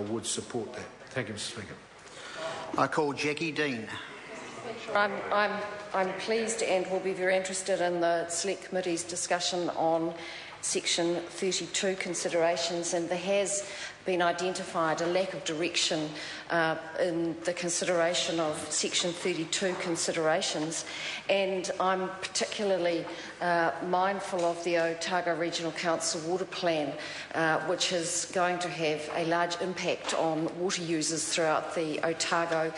would support that. Thank you, Mr. Speaker. I call Jackie Dean. I'm pleased and will be very interested in the Select Committee's discussion on Section 32 considerations, and there has been identified a lack of direction in the consideration of Section 32 considerations, and I'm particularly mindful of the Otago Regional Council water plan, which is going to have a large impact on water users throughout the Otago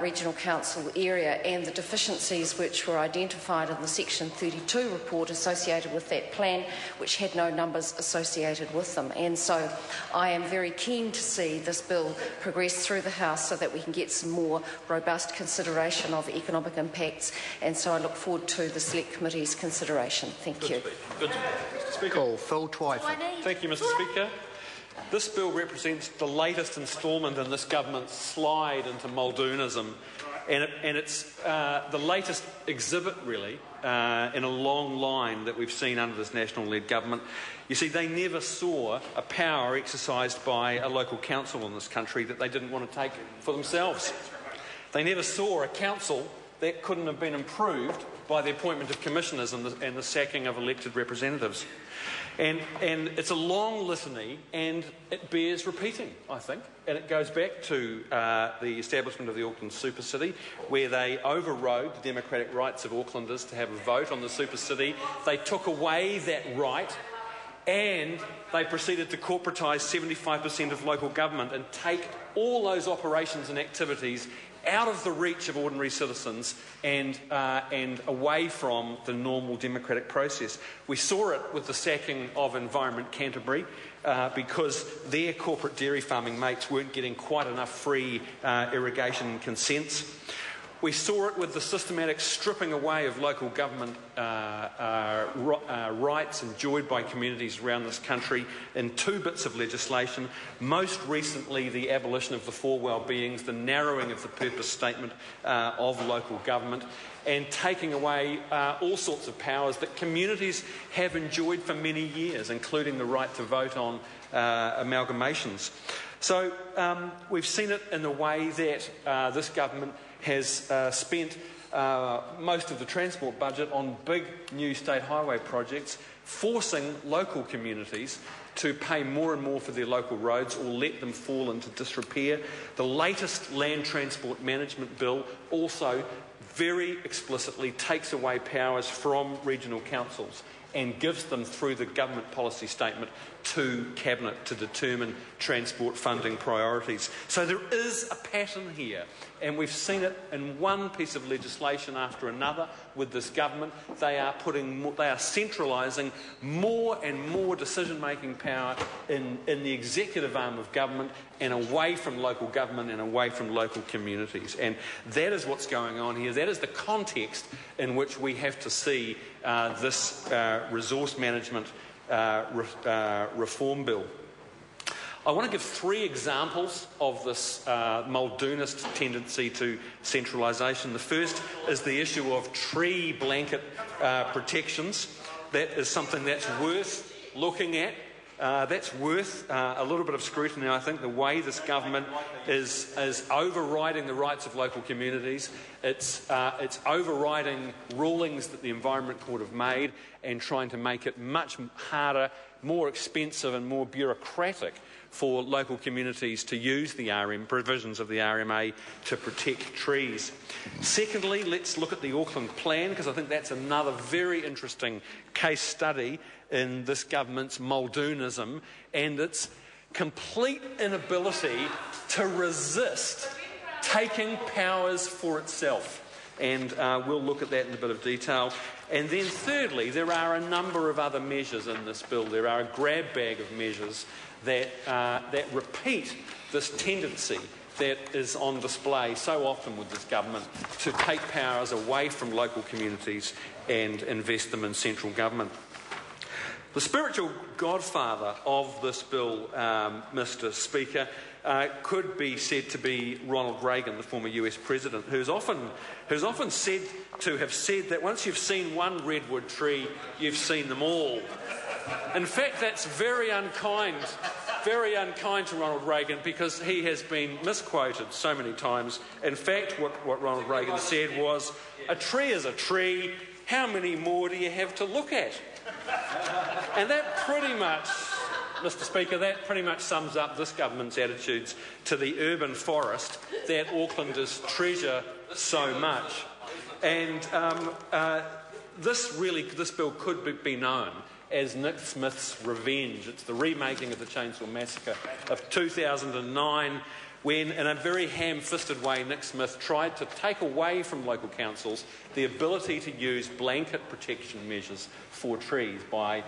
Regional Council area, and the deficiencies which were identified in the Section 32 report associated with that plan, which had no numbers associated with them. And so I am very keen to see this bill progress through the House so that we can get some more robust consideration of economic impacts, and so I look forward to the Select Committee's consideration. Thank you. Good. Mr. Speaker. Call Phil Twyford. Thank you, Mr. Speaker. This bill represents the latest instalment in this government's slide into Muldoonism, and it's the latest exhibit, really, in a long line that we've seen under this national-led government. You see, they never saw a power exercised by a local council in this country that they didn't want to take for themselves. They never saw a council that couldn't have been improved by the appointment of commissioners and the sacking of elected representatives. And it's a long litany, and it bears repeating, I think. And it goes back to the establishment of the Auckland Super City, where they overrode the democratic rights of Aucklanders to have a vote on the Super City. They took away that right, and they proceeded to corporatise 75% of local government and take all those operations and activities out of the reach of ordinary citizens and away from the normal democratic process. We saw it with the sacking of Environment Canterbury because their corporate dairy farming mates weren't getting quite enough free irrigation consents. We saw it with the systematic stripping away of local government rights enjoyed by communities around this country in two bits of legislation. Most recently, the abolition of the four well-beings, the narrowing of the purpose statement of local government, and taking away all sorts of powers that communities have enjoyed for many years, including the right to vote on amalgamations. So we've seen it in the way that this government has spent most of the transport budget on big new state highway projects, forcing local communities to pay more and more for their local roads or let them fall into disrepair. The latest Land Transport Management Bill also very explicitly takes away powers from regional councils and gives them, through the government policy statement, to Cabinet to determine transport funding priorities. So there is a pattern here, and we've seen it in one piece of legislation after another with this government. They are centralising more and more decision-making power in the executive arm of government and away from local government and away from local communities. And that is what's going on here. That is the context in which we have to see this resource management reform bill. I want to give three examples of this Muldoonist tendency to centralisation. The first is the issue of tree blanket protections. That is something that's worth looking at. That's worth a little bit of scrutiny, I think, the way this government is overriding the rights of local communities. It's overriding rulings that the Environment Court have made and trying to make it much harder, more expensive and more bureaucratic for local communities to use the provisions of the RMA to protect trees. Secondly, let's look at the Auckland Plan, because I think that's another very interesting case study in this government's Muldoonism and its complete inability to resist taking powers for itself. And we'll look at that in a bit of detail. And then thirdly, there are a number of other measures in this bill. There are a grab bag of measures that repeat this tendency that is on display so often with this government to take powers away from local communities and invest them in central government. The spiritual godfather of this bill, Mr. Speaker, could be said to be Ronald Reagan, the former US president, who's often said to have said that once you've seen one redwood tree, you've seen them all. In fact, that's very unkind very unkind to Ronald Reagan because he has been misquoted so many times. In fact, what Ronald Reagan said was, "A tree is a tree, how many more do you have to look at?" And that pretty much, Mr Speaker, that pretty much sums up this government's attitudes to the urban forest that Aucklanders treasure so much. And this bill could be known as Nick Smith's Revenge. It's the remaking of the Chainsaw Massacre of 2009, when, in a very ham-fisted way, Nick Smith tried to take away from local councils the ability to use blanket protection measures for trees by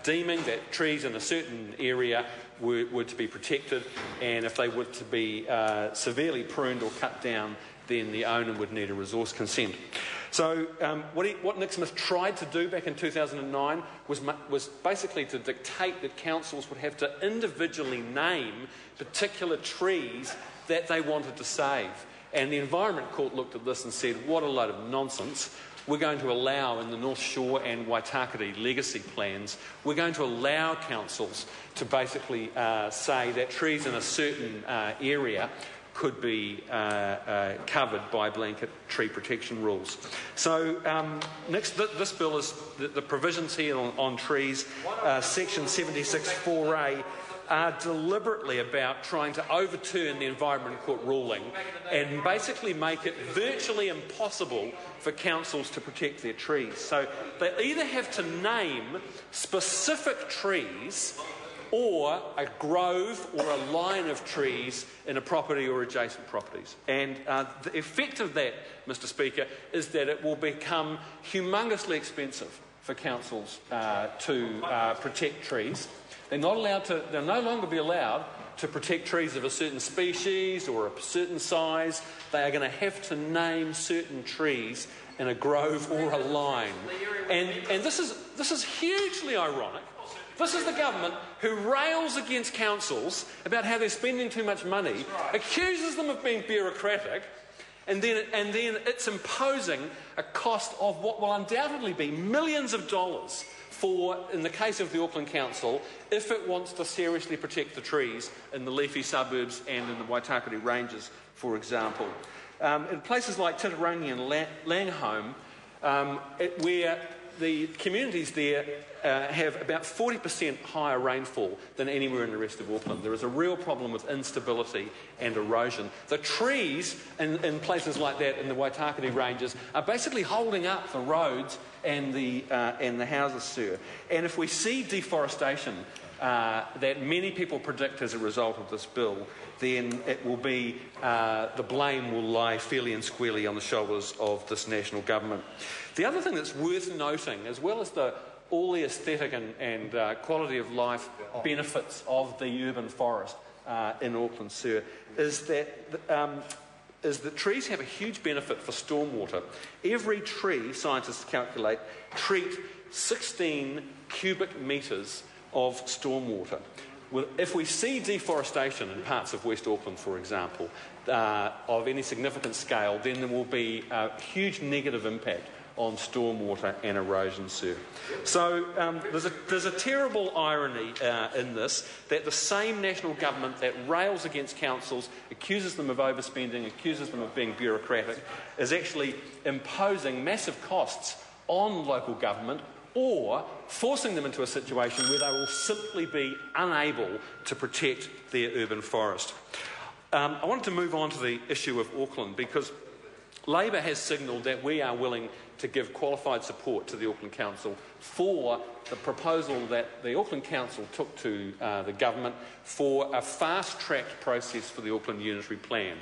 deeming that trees in a certain area were to be protected, and if they were to be severely pruned or cut down, then the owner would need a resource consent. So what Nick Smith tried to do back in 2009 was basically to dictate that councils would have to individually name particular trees that they wanted to save. And the Environment Court looked at this and said, what a load of nonsense. We're going to allow, in the North Shore and Waitakere legacy plans, we're going to allow councils to basically say that trees in a certain area could be covered by blanket tree protection rules. So this bill is, the provisions here on trees, section 76(4)(a), are deliberately about trying to overturn the Environment Court ruling and basically make it virtually impossible for councils to protect their trees. So they either have to name specific trees or a grove or a line of trees in a property or adjacent properties. And the effect of that, Mr Speaker, is that it will become humongously expensive for councils to protect trees. They'll no longer be allowed to protect trees of a certain species or a certain size. They are going to have to name certain trees in a grove or a line. And this is hugely ironic. This is the government who rails against councils about how they're spending too much money, accuses them of being bureaucratic, and then it's imposing a cost of what will undoubtedly be millions of dollars for, in the case of the Auckland Council, if it wants to seriously protect the trees in the leafy suburbs and in the Waitakere Ranges, for example. In places like Titirangi and Langholm, where the communities there have about 40% higher rainfall than anywhere in the rest of Auckland. There is a real problem with instability and erosion. The trees in places like that in the Waitakere Ranges are basically holding up the roads and the houses, sir. And if we see deforestation that many people predict as a result of this bill, then it will be, the blame will lie fairly and squarely on the shoulders of this national government. The other thing that's worth noting, as well as all the aesthetic and quality of life benefits of the urban forest in Auckland, sir, is that trees have a huge benefit for stormwater. Every tree, scientists calculate, treat 16 cubic metres of stormwater. If we see deforestation in parts of West Auckland, for example, of any significant scale, then there will be a huge negative impact on stormwater and erosion, sir. So there's a terrible irony in this, that the same national government that rails against councils, accuses them of overspending, accuses them of being bureaucratic, is actually imposing massive costs on local government or forcing them into a situation where they will simply be unable to protect their urban forest. I wanted to move on to the issue of Auckland, because Labor has signalled that we are willing to give qualified support to the Auckland Council for the proposal that the Auckland Council took to the government for a fast-tracked process for the Auckland Unitary Plan.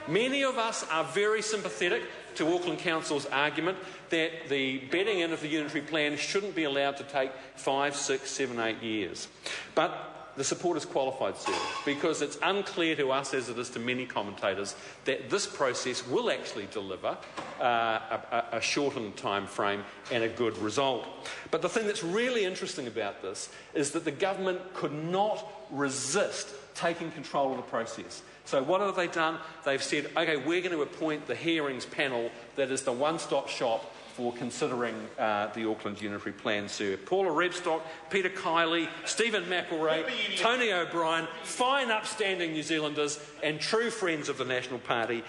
Many of us are very sympathetic to Auckland Council's argument that the bedding in of the Unitary Plan shouldn't be allowed to take 5, 6, 7, 8 years. But the support is qualified, sir, because it's unclear to us, as it is to many commentators, that this process will actually deliver a shortened time frame and a good result. But the thing that's really interesting about this is that the government could not resist taking control of the process. So what have they done? They've said, OK, we're going to appoint the hearings panel that is the one-stop shop for considering the Auckland Unitary Plan, sir. Paula Rebstock, Peter Kiley, Stephen McElroy, Tony O'Brien, fine upstanding New Zealanders and true friends of the National Party.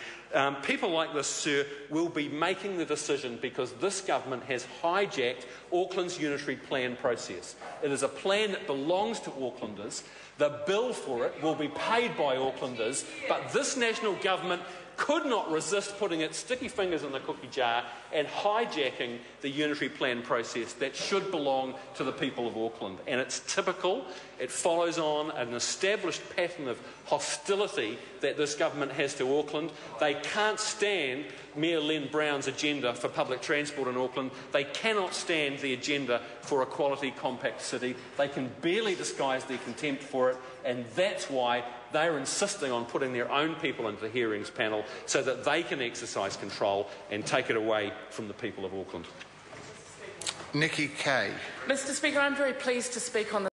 People like this, sir, will be making the decision because this government has hijacked Auckland's Unitary Plan process. It is a plan that belongs to Aucklanders. The bill for it will be paid by Aucklanders, but this national government could not resist putting its sticky fingers in the cookie jar and hijacking the unitary plan process that should belong to the people of Auckland. And it's typical. It follows on an established pattern of hostility that this government has to Auckland. They can't stand Mayor Len Brown's agenda for public transport in Auckland. They cannot stand the agenda for a quality compact city. They can barely disguise their contempt for it, and that's why they're insisting on putting their own people into the hearings panel so that they can exercise control and take it away from the people of Auckland. Nikki Kay. Mr. Speaker, I'm very pleased to speak on